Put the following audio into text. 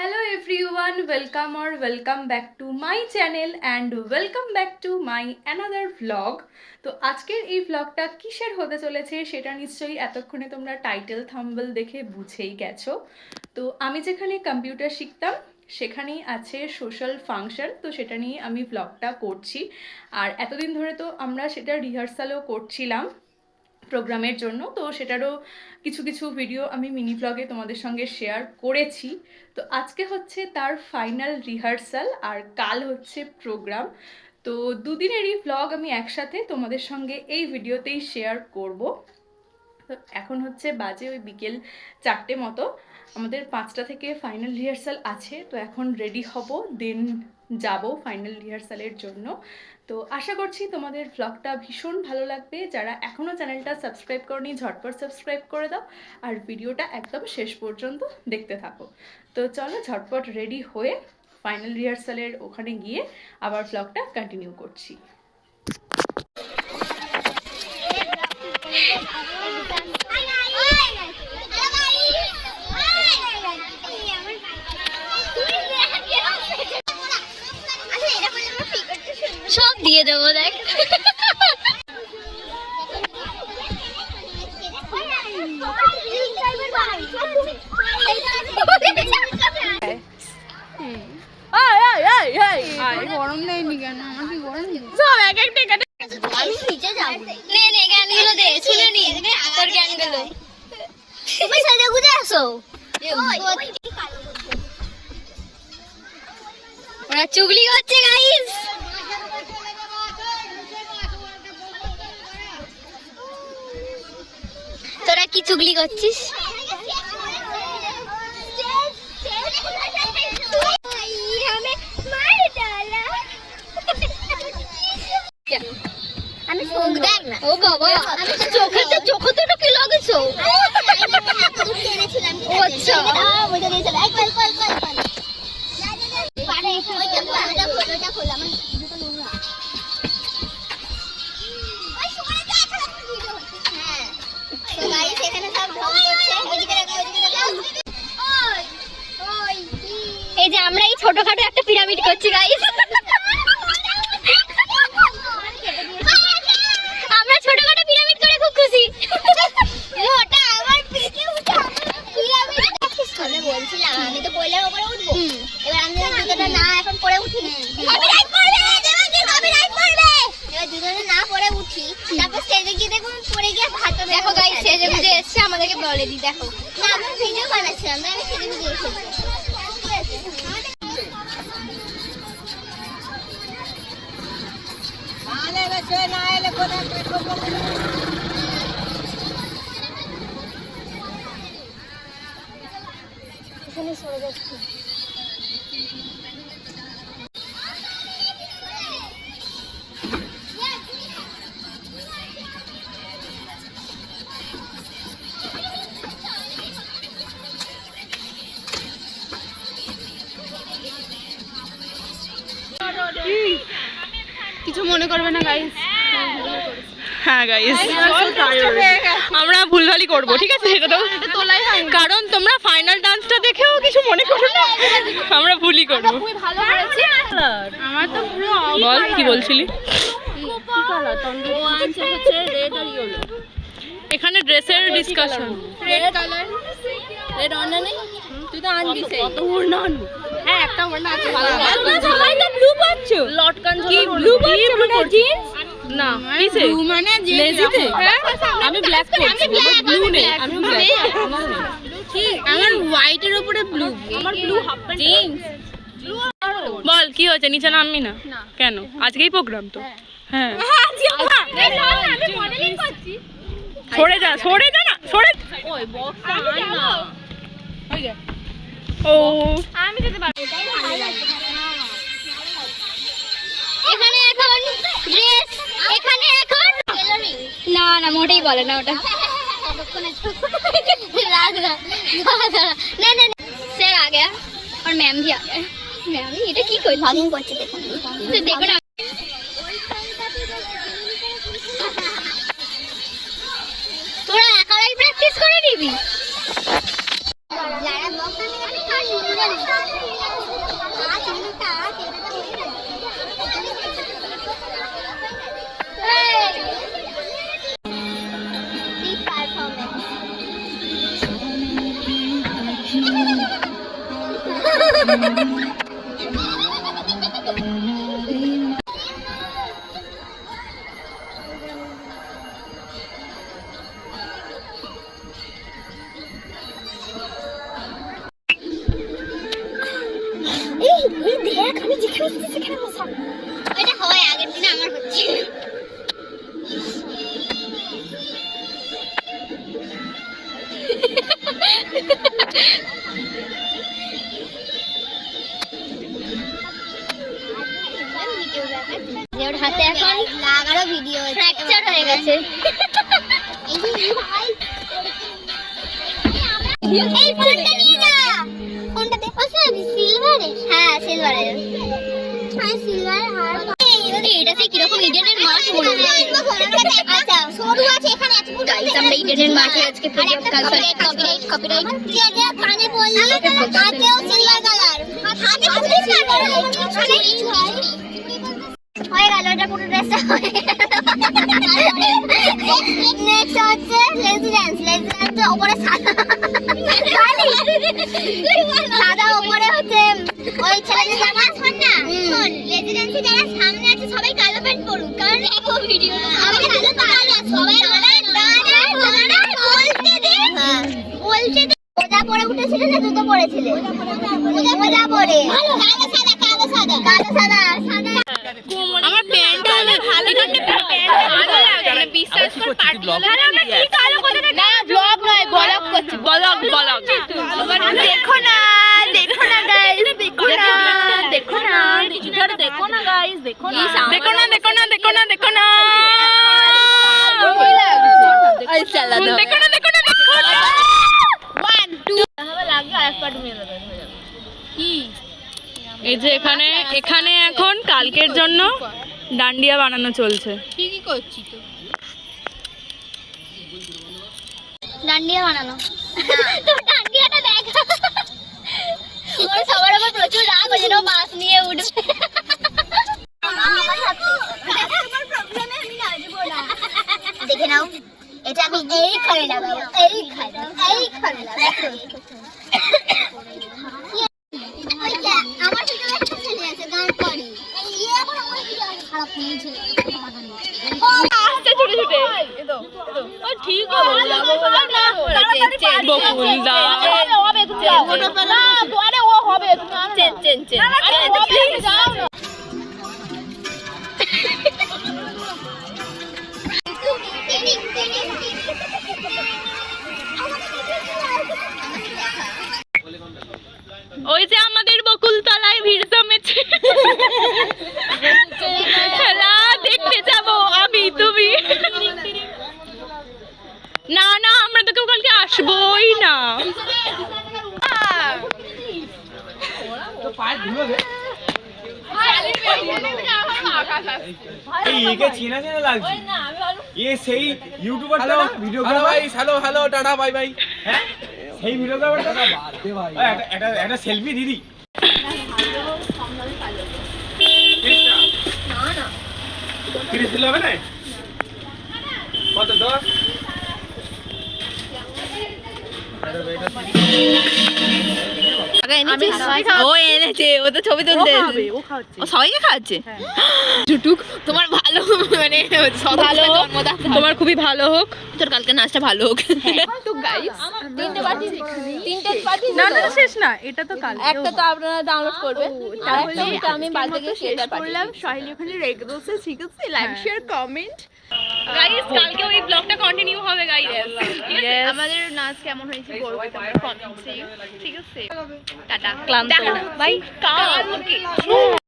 Hello everyone, welcome or welcome back to my channel and welcome back to my another vlog. তো আজকের এই vlogটা কিসের হতে চলেছে সেটা নিশ্চয়ই এতক্ষণে তোমরা টাইটেল থাম্বনেল দেখে বুঝেই গেছো। তো আমি যেখানে কম্পিউটার শিখতাম সেখানেই আছে সোশ্যাল ফাংশন, তো সেটা নিয়ে আমি vlogটা করছি। আর এতদিন ধরে তো আমরা সেটা রিহার্সালও করছিলাম প্রোগ্রামের জন্য, তো সেটারও কিছু কিছু ভিডিও আমি মিনি ব্লগে তোমাদের সঙ্গে শেয়ার করেছি। তো আজকে হচ্ছে তার ফাইনাল রিহার্সাল আর কাল হচ্ছে প্রোগ্রাম। তো দুদিনেরই ব্লগ আমি একসাথে তোমাদের সঙ্গে এই ভিডিওতেই শেয়ার করব। তো এখন হচ্ছে বাজে ওই বিকেল 4টে মতো, আমাদের 5টা থেকে ফাইনাল রিহার্সাল আছে। তো এখন রেডি হব, দেন যাব ফাইনাল রিহার্সালের জন্য। তো আশা করছি তোমাদের ব্লগটা ভীষণ ভালো লাগবে। যারা এখনও চ্যানেলটা সাবস্ক্রাইব করনি ঝটপট সাবস্ক্রাইব করে দাও আর ভিডিওটা একদম শেষ পর্যন্ত দেখতে থাকো। তো চলো ঝটপট রেডি হয়ে ফাইনাল রিহার্সালের ওখানে গিয়ে আবার ব্লগটা কন্টিনিউ করছি। সব দিয়ে দেবো দেখ। গরম দেয়নি কেন? আমার কি গরম? সব এক একটা কাটে। আমি নিচে যাব। নে নে গানগুলো দে, শুনে নি তোর গানগুলো। তুমি সাজে গুজে আসো। ওরা চুগলি করছে গাইস। তোরা কি চুগলি করছিস? আমি চোখ দেখ না। ও বাবা, আমি তো চোখে তো কি লাগেছো? এনেছিলাম। ও আচ্ছা, ওইটা দিয়েছিল। এক পাল পারে ওইটা খোল আমার দুটো নুন না। ওই সুমানে যা খেলা ভিডিও হচ্ছে। হ্যাঁ, তো গাইস এখানে সব ঢং করছে। ওইদিকে রাখো। ওই এই যে আমরা এই ছোটখাটো একটা পিরামিড করছি গাইস। আমরা ছোটখাটো পিরামিড করে খুব খুশি। ওটা আমার পিঠে উঠে পিরামিড আমি বলছিলাম, আমি তো কইলার উপরে উঠবো। এবার আমি দুটোটা না এখন পরে উঠি। কপিরাইট পড়বে, দেবাকে কপিরাইট পড়বে। এবার দুটোটা না পরে উঠি, তারপর স্টেজে গিয়ে দেখুন পড়ে গিয়ে ভাত হবে। দেখো গাইস স্টেজে বুঝে এসেছে, আমাদেরকে বলে দি। দেখো না আমি ভিডিও বানাচ্ছিলাম না, আমি স্টেজে বুঝে এসেছি। আলে বেছে না এলে কোন পেট্রো বলে এখানে সরে যাচ্ছি। কিছু মনে করবে না গাইস। হ্যাঁ গাইস, আমরা ভুলভালই করবো, ঠিক আছে? এটা তো কারণ তোমরা ফাইনাল ডান্সটা দেখেও কিছু মনে করো না, আমরা ভুলই করবো। আমার তো পুরো বল কি বলছিলি? এখানে ড্রেসের discussion. Red colour, red on নেই? তুই তো আনবি সেই। কত ওড়না আনবো? হ্যাঁ একটা ওড়না আছে ভালো। তোমরা সবাই তো ব্লু পাচ্ছো। লটকান কি ব্লু পাচ্ছো? মানে জিন্স না, কিসে? ব্লু মানে জিন্স। লেজিতে? আমি ব্ল্যাক পরছি, ব্লু নেই। আমি ব্ল্যাক। কি আমার হোয়াইটের উপরে ব্লু, আমার ব্লু হাফ প্যান্ট জিন্স। বল কি হয়েছে? নিচে নামবি না কেন? আজকেই প্রোগ্রাম তো। হ্যাঁ আমি মডেলিং করছি। সরে যা না, সরে। ওই বক্সটা আন না। হই যা। ও আমি যেতে পারবো। এটাই ভালো লাগে। এখানে এখন ড্রেস, এখানে এখন টেলারিং। না না মোটেই বলে না ওটা। राग ना नहीं नहीं सर आ गया और मैम भी आ गया। मैम এটা কি কই ভাগিং করছে দেখুন, দেখো না। তোরা একাই প্র্যাকটিস করে নিবি। যারা বক্স এটা হয় আগের দিনে আমার হচ্ছে ওর হাতে এখন লাগারও ভিডিও ফ্র্যাকচার হয়ে গেছে এই ফোনটা নিয়ে না ফোনটা দেখো সিলভারে হ্যাঁ সিলভারের হ্যাঁ সিলভার হার এটা কি রকম ইডেনের মাছ মনে আচ্ছা সরু আছে এখানে এত বড় গাইস আমরা ইডেনের মাঠে আজকে প্রোগ্রাম কপিরাইট যে কানে বললি হাতেও সিলভার কালার হাতে পুলিশ কালার হয়ে গেল এটা পুরো ড্রেসটা হয়ে গেল নেক্সট হচ্ছে লেজি ড্যান্স উপরে সাদা সাদা উপরে হচ্ছে ওই ছেলেদের জামা শোন না শোন লেজি ড্যান্সে যারা সামনে আছে সবাই কালো প্যান্ট পরুক কারণ দেখো ভিডিও আমি কালো কালো সবাই দাঁড়া বলতে দে বলতে দে ওটা পরে উঠেছিল না জুতো পরেছিল ওটা পরে কালো সাদা আমার প্যান্টটা হলে ভালো লাগে ভালো লাগে বিশ্বাস কর পার্টি হলে আমরা কি কালো কথা না ব্লগ নয় ব্লগ করছি ব্লগ দেখো না গাইস দেখো না ইধর দেখো না গাইস দেখো না এই চলা দাও দেখো না 1 2 হবে লাগবে এক পার্ট মেরে দেবে কি এই যে এখানে এখন কালকের জন্য ডান্ডিয়া বানানো চলছে। ঠিকই করছি তো ডান্ডিয়া বানানো তো ডান্ডিয়াটা দেখ ওর সবার উপর প্রচুর রাগ হয়ে যেন বাস নিয়ে উঠবে আমার প্রবলেমে আমি নাচবো না দেখে নাও এটা আমি এইখানে লাগাবো এইখানে লাগাবো আমার ভিডিও একটা ছেলে আছে গান করে এই এখন আমার ভিডিও খারাপ হয়েছে আস্তে ছুটে ও ঠিক হবে যাবো না বকুলদা হবে তুমি যাও না আরে ও হবে তুমি চেন আরে প্লিজ যাও না ওই যে আমাদের বকুলতলায় ভিড় জমেছে খেলা দেখতে যাব আমি তুমি না আমরা তো কেউ কালকে আসবোই না ये चीना লাগছে ये সেই ইউটিউবারটা না ভিডিওগ্রাফার ভাই হ্যালো টাটা বাই বাই হ্যাঁ সেই ভিডিওগ্রাফারটা না বাদ দে ভাই একটা সেলফি দিদি না কিরে দিল হবে না কত 10 ও এনেছে ও তো ছবি তুলতে ও সবাইকে খাওয়াচ্ছে জুটুক তোমার ভালো মানে ভালো জন্মদাতা তোমার খুবই ভালো হোক তোর কালকে নাচটা ভালো হোক তো গাইস তিনটে পার্টি না শেষ না এটা তো কাল একটা তো আপনারা ডাউনলোড করবেন তাহলে আমি বাড়িতে গিয়ে শেয়ার করলাম সাহিল ওখানে রেখে দিয়েছে ঠিক আছে লাইক শেয়ার কমেন্ট গাইস কালকে ওই ব্লগটা কন্টিনিউ হবে গাইস আমাদের নাচ কেমন হয়েছে বলবো তোমরা কমেন্টসে ঠিক আছে টাটা ক্লান্ত বাই ওকে